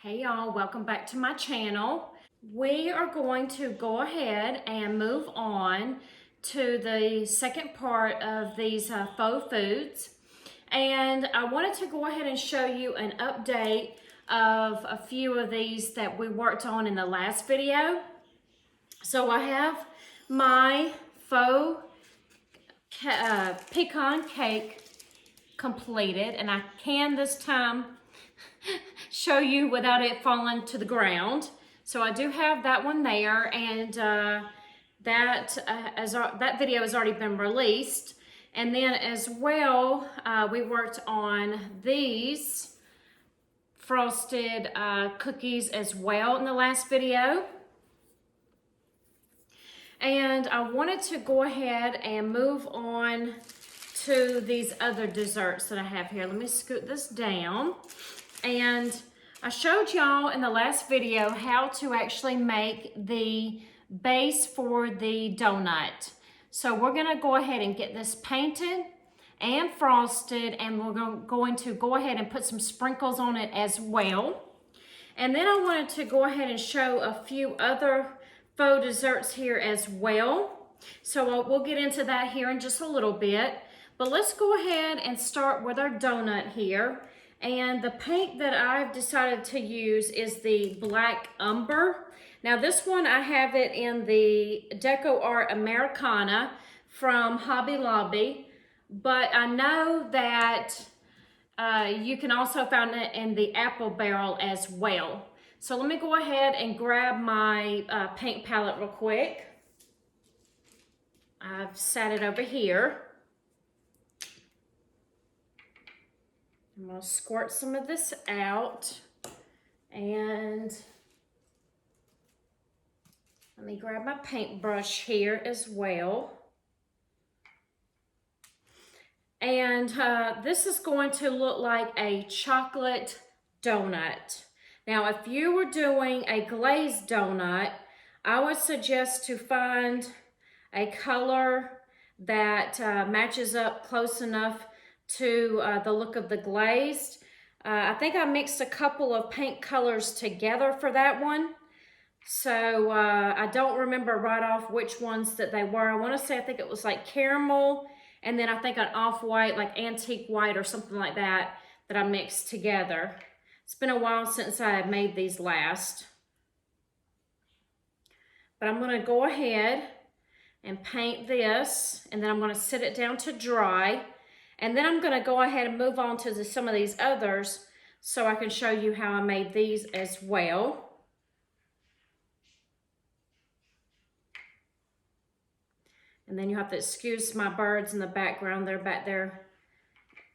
Hey y'all, welcome back to my channel. We are going to go ahead and move on to the second part of these faux foods. And I wanted to go ahead and show you an update of a few of these that we worked on in the last video. So I have my faux pecan cake completed, and I can this time show you without it falling to the ground. So I do have that one there, and that video has already been released. And then as well, we worked on these frosted cookies as well in the last video. And I wanted to go ahead and move on to these other desserts that I have here. Let me scoot this down. And I showed y'all in the last video how to actually make the base for the donut. So we're gonna go ahead and get this painted and frosted, and we're going to go ahead and put some sprinkles on it as well. And then I wanted to go ahead and show a few other faux desserts here as well. So we'll get into that here in just a little bit. But let's go ahead and start with our donut here. And the paint that I've decided to use is the black umber. Now this one, I have it in the Deco Art Americana from Hobby Lobby, but I know that you can also find it in the apple barrel as well. So let me go ahead and grab my paint palette real quick. I've set it over here. I'm going to squirt some of this out, and let me grab my paintbrush here as well. And this is going to look like a chocolate donut. Now, if you were doing a glazed donut, I would suggest to find a color that matches up close enough to the look of the glazed. I think I mixed a couple of paint colors together for that one. So I don't remember right off which ones that they were. I want to say I think it was like caramel, and then I think an off-white, like antique white or something like that, that I mixed together. It's been a while since I made these last. But I'm going to go ahead and paint this, and then I'm going to sit it down to dry. And then I'm going to go ahead and move on to some of these others so I can show you how I made these as well. And then you have to excuse my birds in the background. They're back there,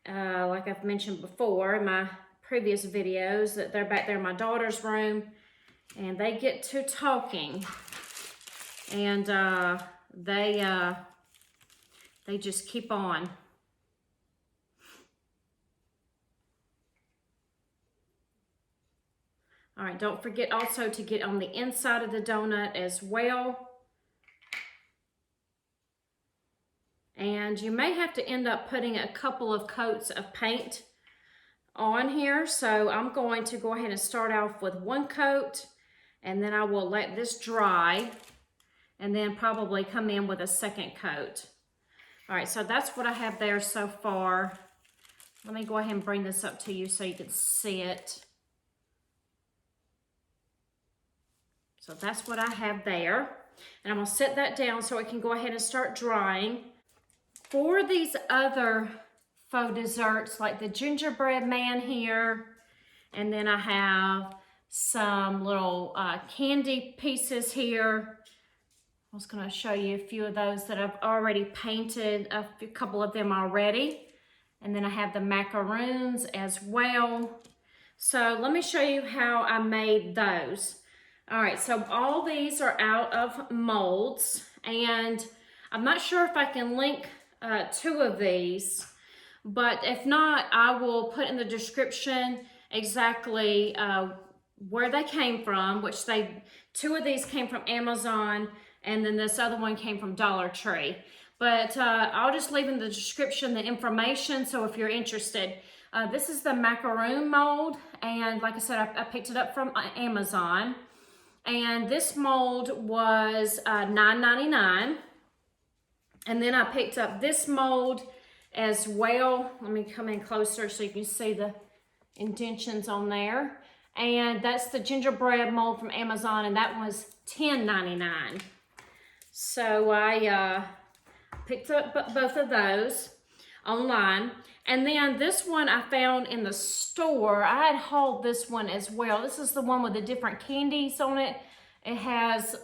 like I've mentioned before in my previous videos, that they're back there in my daughter's room, and they get to talking. And they just keep on. All right, don't forget also to get on the inside of the donut as well. And you may have to end up putting a couple of coats of paint on here. So I'm going to go ahead and start off with one coat, and then I will let this dry, and then probably come in with a second coat. All right, so that's what I have there so far. Let me go ahead and bring this up to you so you can see it. So that's what I have there. And I'm going to set that down so it can go ahead and start drying. For these other faux desserts, like the gingerbread man here, and then I have some little candy pieces here. I was going to show you a few of those that I've already painted, a couple of them already. And then I have the macaroons as well. So let me show you how I made those. All right, so all these are out of molds, and I'm not sure if I can link two of these, but if not, I will put in the description exactly where they came from, which two of these came from Amazon, and then this other one came from Dollar Tree. But I'll just leave in the description the information, so if you're interested. This is the macaroon mold, and like I said, I picked it up from Amazon. And this mold was $9.99. And then I picked up this mold as well. Let me come in closer so you can see the indentions on there. And that's the gingerbread mold from Amazon, and that was $10.99. So I picked up both of those online. And then this one I found in the store. I had hauled this one as well. This is the one with the different candies on it. It has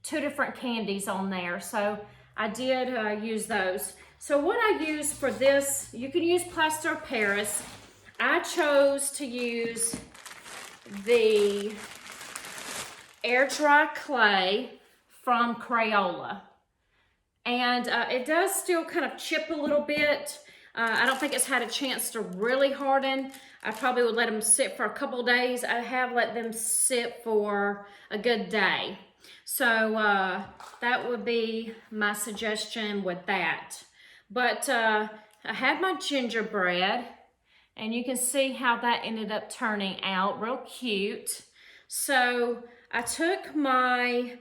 2 different candies on there. So I did use those. So what I used for this, you can use plaster of Paris. I chose to use the air dry clay from Crayola. And it does still kind of chip a little bit. I don't think it's had a chance to really harden. I probably would let them sit for a couple days. I have let them sit for a good day. So that would be my suggestion with that. But I had my gingerbread, and you can see how that ended up turning out real cute. So I took my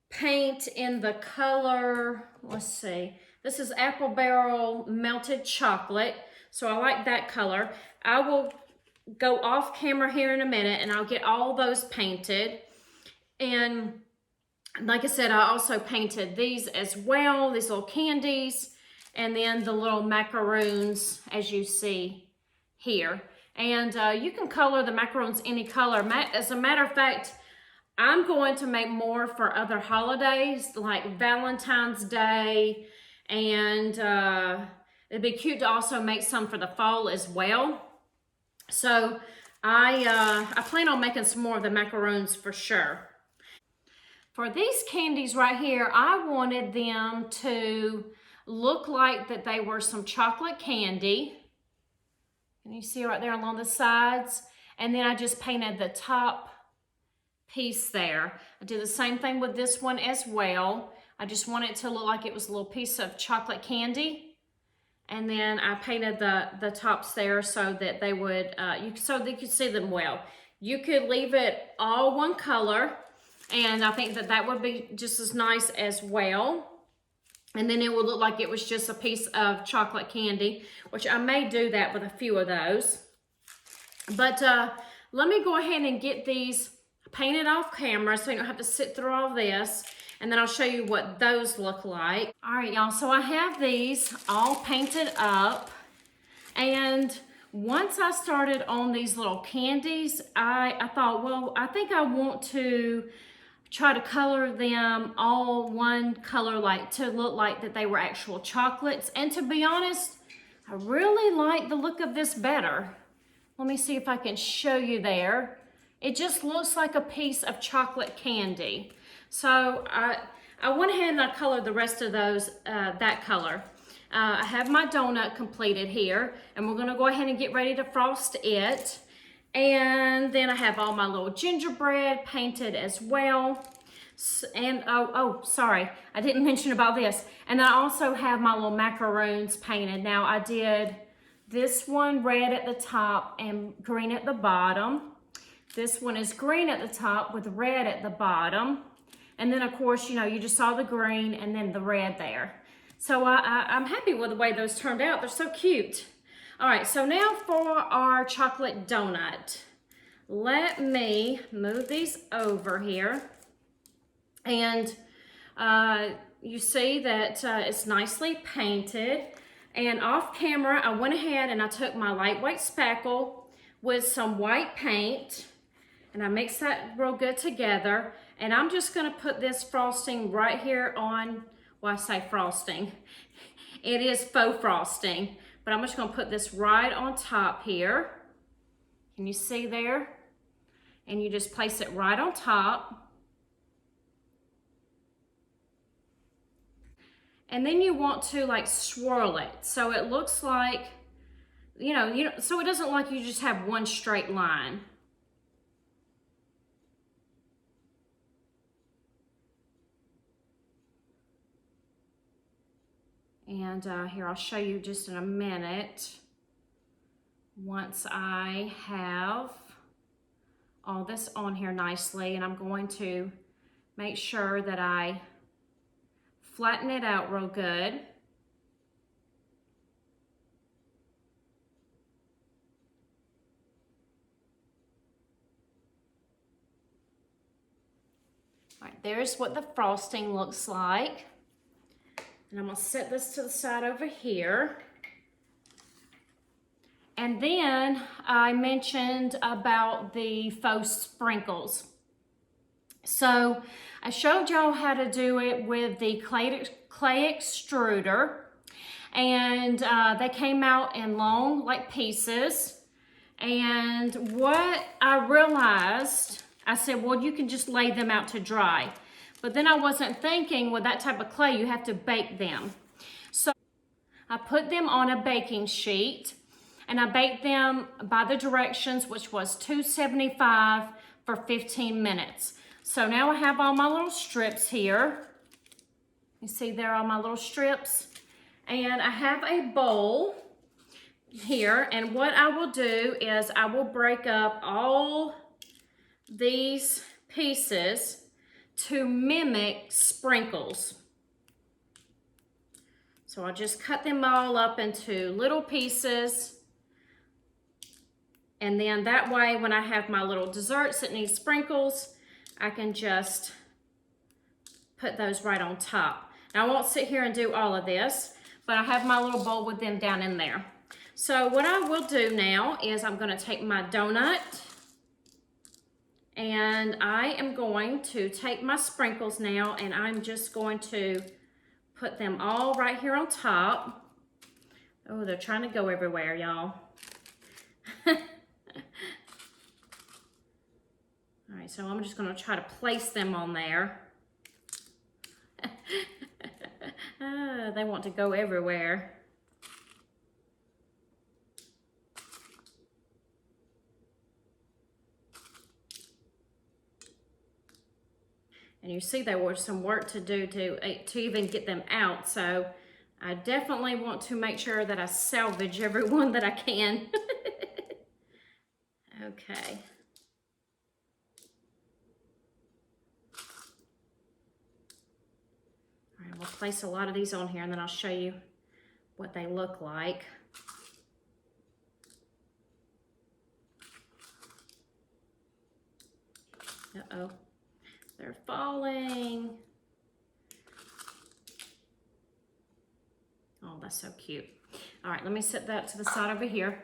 paint in the color, let's see, this is Apple Barrel Melted Chocolate, so I like that color. I will go off camera here in a minute and I'll get all those painted. And like I said, I also painted these as well, these little candies, and then the little macaroons as you see here. And you can color the macaroons any color. As a matter of fact, I'm going to make more for other holidays like Valentine's Day, and it'd be cute to also make some for the fall as well. So I plan on making some more of the macaroons for sure. For these candies right here, I wanted them to look like that they were some chocolate candy. Can you see right there along the sides? And then I just painted the top piece there. I did the same thing with this one as well. I just want it to look like it was a little piece of chocolate candy. And then I painted the tops there so that they would, so that you could see them well. You could leave it all one color, and I think that that would be just as nice as well. And then it would look like it was just a piece of chocolate candy, which I may do that with a few of those. But let me go ahead and get these painted off camera so you don't have to sit through all this, and then I'll show you what those look like. All right, y'all, so I have these all painted up, and once I started on these little candies, I thought, well, I think I want to try to color them all one color, like to look like that they were actual chocolates. And to be honest, I really like the look of this better. Let me see if I can show you there. It just looks like a piece of chocolate candy. So I went ahead and I colored the rest of those that color. I have my donut completed here, and we're gonna go ahead and get ready to frost it. And then I have all my little gingerbread painted as well. And sorry, I didn't mention about this. And I also have my little macaroons painted. Now I did this one red at the top and green at the bottom. This one is green at the top with red at the bottom. And then of course, you know, you just saw the green and then the red there. So I'm happy with the way those turned out. They're so cute. All right, so now for our chocolate donut. Let me move these over here. And you see that it's nicely painted. And off camera, I went ahead and I took my lightweight spackle with some white paint, and I mixed that real good together. And I'm just gonna put this frosting right here on, well, I say frosting. It is faux frosting, but I'm just gonna put this right on top here. Can you see there? And you just place it right on top. And then you want to like swirl it so it looks like, you know, so it doesn't look like you just have one straight line. And here, I'll show you just in a minute. once I have all this on here nicely, and I'm going to make sure that I flatten it out real good. All right, there's what the frosting looks like. And I'm gonna set this to the side over here. And then I mentioned about the faux sprinkles. So I showed y'all how to do it with the clay extruder. And they came out in long like pieces. And what I realized, I said, well, you can just lay them out to dry. But then I wasn't thinking with that type of clay, you have to bake them. So I put them on a baking sheet and I baked them by the directions, which was 275 for 15 minutes. So now I have all my little strips here. You see there are my little strips. And I have a bowl here. And what I will do is I will break up all these pieces to mimic sprinkles. So I'll just cut them all up into little pieces. And then that way, when I have my little desserts that need sprinkles, I can just put those right on top. Now I won't sit here and do all of this, but I have my little bowl with them down in there. So what I will do now is I'm gonna take my donut and I am going to take my sprinkles now and I'm just going to put them all right here on top. Oh, they're trying to go everywhere, y'all. All right, so I'm just gonna try to place them on there. They want to go everywhere. And you see there was some work to do to even get them out. So I definitely want to make sure that I salvage every one that I can. Okay. All right, we'll place a lot of these on here and then I'll show you what they look like. Uh-oh. They're falling. Oh, that's so cute. All right, let me set that to the side over here.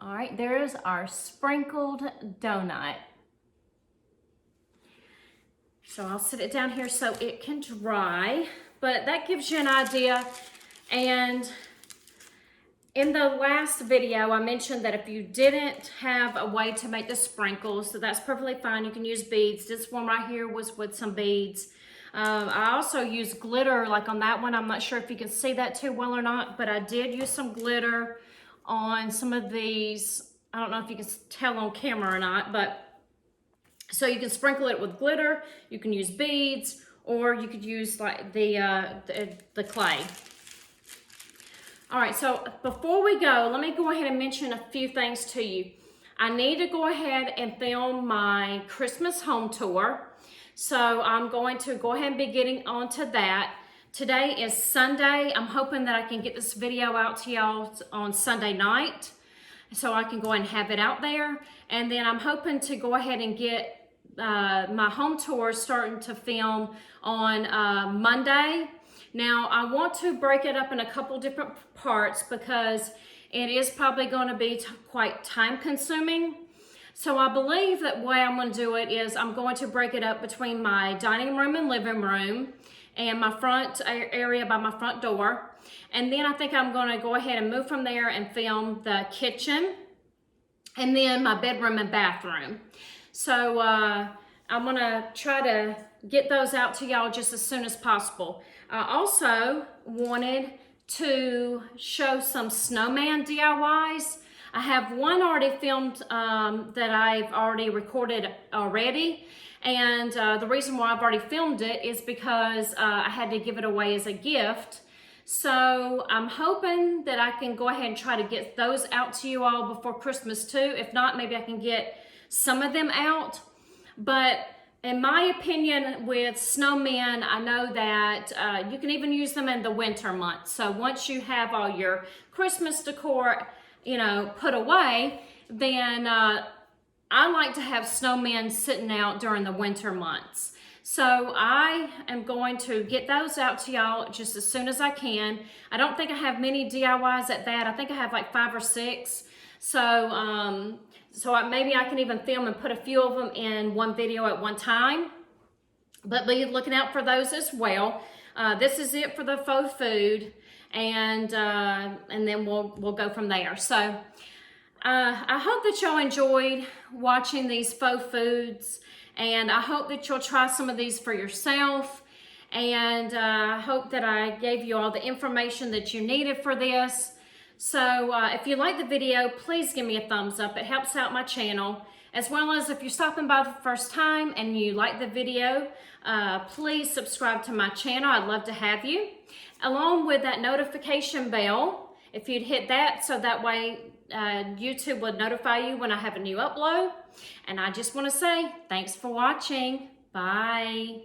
All right, there's our sprinkled donut. So I'll set it down here so it can dry, but that gives you an idea. And in the last video, I mentioned that if you didn't have a way to make the sprinkles, so that's perfectly fine. You can use beads. This one right here was with some beads. I also used glitter, like on that one. I'm not sure if you can see that too well or not, but I did use some glitter on some of these. I don't know if you can tell on camera or not, but so you can sprinkle it with glitter, you can use beads, or you could use like the clay. All right, so before we go, let me go ahead and mention a few things to you. I need to go ahead and film my Christmas home tour. So I'm going to go ahead and be getting onto that. Today is Sunday. I'm hoping that I can get this video out to y'all on Sunday night so I can go ahead and have it out there. And then I'm hoping to go ahead and get my home tour starting to film on Monday. Now, I want to break it up in a couple different parts because it is probably going to be quite time consuming. So I believe that the way I'm going to do it is I'm going to break it up between my dining room and living room and my front area by my front door. And then I think I'm going to go ahead and move from there and film the kitchen and then my bedroom and bathroom. So I'm going to try to get those out to y'all just as soon as possible. I also wanted to show some snowman DIYs. I have one already filmed that I've already recorded already. And the reason why I've already filmed it is because I had to give it away as a gift. So I'm hoping that I can go ahead and try to get those out to you all before Christmas too. If not, maybe I can get some of them out. But in my opinion, with snowmen, I know that you can even use them in the winter months. So once you have all your Christmas decor, put away, then I like to have snowmen sitting out during the winter months. So I am going to get those out to y'all just as soon as I can. I don't think I have many DIYs at that. I think I have like 5 or 6. So maybe I can even film and put a few of them in one video at one time. But be looking out for those as well. This is it for the faux food, and then we'll go from there. So I hope that y'all enjoyed watching these faux foods, and I hope that you'll try some of these for yourself. And I hope that I gave you all the information that you needed for this. So if you like the video, please give me a thumbs up. It helps out my channel. As well as if you're stopping by the first time and you like the video, please subscribe to my channel. I'd love to have you. Along with that notification bell, if you'd hit that, so that way YouTube would notify you when I have a new upload. And I just want to say thanks for watching. Bye.